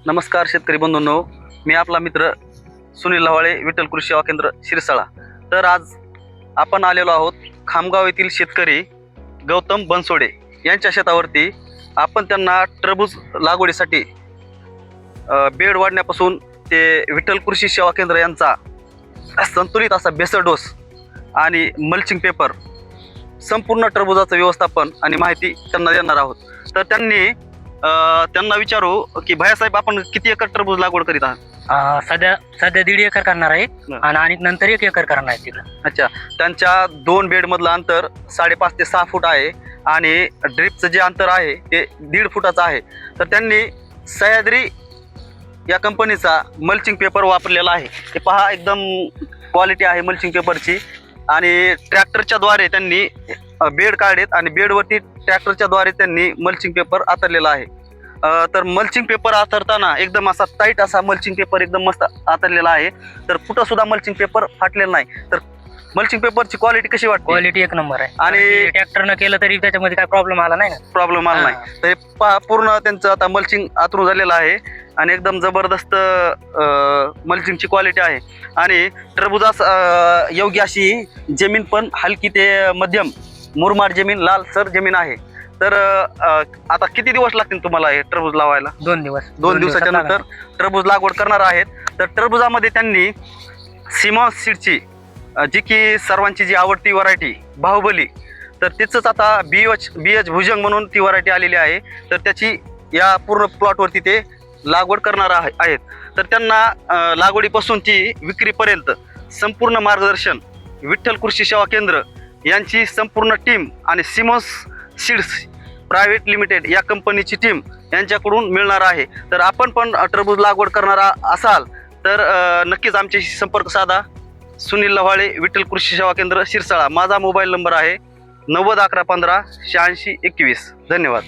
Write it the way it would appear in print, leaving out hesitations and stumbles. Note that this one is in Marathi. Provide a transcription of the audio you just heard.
नमस्कार शेतकरी बंधूंनो, मी आपला मित्र सुनील लवाळे, विठ्ठल कृषी सेवा केंद्र शिरसाळा. तर आज आपण आलेलो आहोत खामगाव येथील शेतकरी गौतम बनसोडे यांच्या शेतावरती. आपण त्यांना टरबूज लागवडीसाठी बेड वाढण्यापासून ते विठ्ठल कृषी सेवा केंद्र यांचा संतुलित असा बेसल डोस आणि मल्चिंग पेपर, संपूर्ण टरबुजाचं व्यवस्थापन आणि माहिती त्यांना देणार आहोत. तर त्यांना विचारू की भैयासाहेब, आपण किती एकर टरबूज लागवड करीत आहात? सध्या 1.5 एकर करणार आहे आणि नंतर 1 एकर करणार आहे तिकडं. अच्छा, त्यांच्या 2 बेड मधलं अंतर 5.5 ते 6 फूट आहे आणि ड्रिपचं जे अंतर आहे ते 1.5 फुटाचं आहे. तर त्यांनी सह्याद्री या कंपनीचा मल्चिंग पेपर वापरलेला आहे. ते पहा, एकदम क्वालिटी आहे मल्चिंग पेपरची. आणि ट्रॅक्टरच्या द्वारे त्यांनी बेड काढलेत आणि बेडवरती ट्रॅक्टरच्या द्वारे त्यांनी मल्चिंग पेपर आतरलेला आहे. तर मल्चिंग पेपर आतरताना एकदम असा टाईट असा मल्चिंग पेपर एकदम मस्त आतरलेला आहे. तर कुठं सुद्धा मल्चिंग पेपर फाटलेला नाही. तर मल्चिंग पेपरची क्वालिटी कशी वाटते? क्वालिटी 1 नंबर आहे आणि ट्रॅक्टरनं केलं तरी त्याच्यामध्ये काय प्रॉब्लेम आला नाही ना. प्रॉब्लेम आला नाही. तर हे पूर्ण त्यांचं आता मल्चिंग आतरून झालेलं आहे आणि एकदम जबरदस्त मल्चिंगची क्वालिटी आहे. आणि टरबुजास योग्य अशी जमीन पण हलकी ते मध्यम मुरमाड जमीन, लालसर जमीन आहे. तर आता किती दिवस लागतील तुम्हाला हे टरबूज लावायला? 2 दिवस. 2 दिवसाच्या नंतर टरबूज लागवड करणार आहेत. तर टरबुजामध्ये त्यांनी सिमॉन्स सीडची जी की सर्वांची जी आवडती व्हरायटी बाहुबली, तर तिचंच आता BH भुजंग म्हणून ती व्हरायटी आलेली आहे. तर त्याची या पूर्ण प्लॉटवरती ते लागवड करणार आहेत. तर त्यांना लागवडीपासून ती विक्रीपर्यंत संपूर्ण मार्गदर्शन विठ्ठल कृषी सेवा केंद्र यांची संपूर्ण टीम आणि सिमॉन्स सीड्स प्रायव्हेट लिमिटेड या कंपनीची टीम यांच्याकडून मिळणार आहे. तर आपण पण टरबूज लागवड करणारा असाल तर नक्कीच आमच्याशी संपर्क साधा. सुनील लवाळे, विठ्ठल कृषी सेवा केंद्र शिरसाळा. माझा मोबाईल नंबर आहे 90 11 15 86 21. धन्यवाद.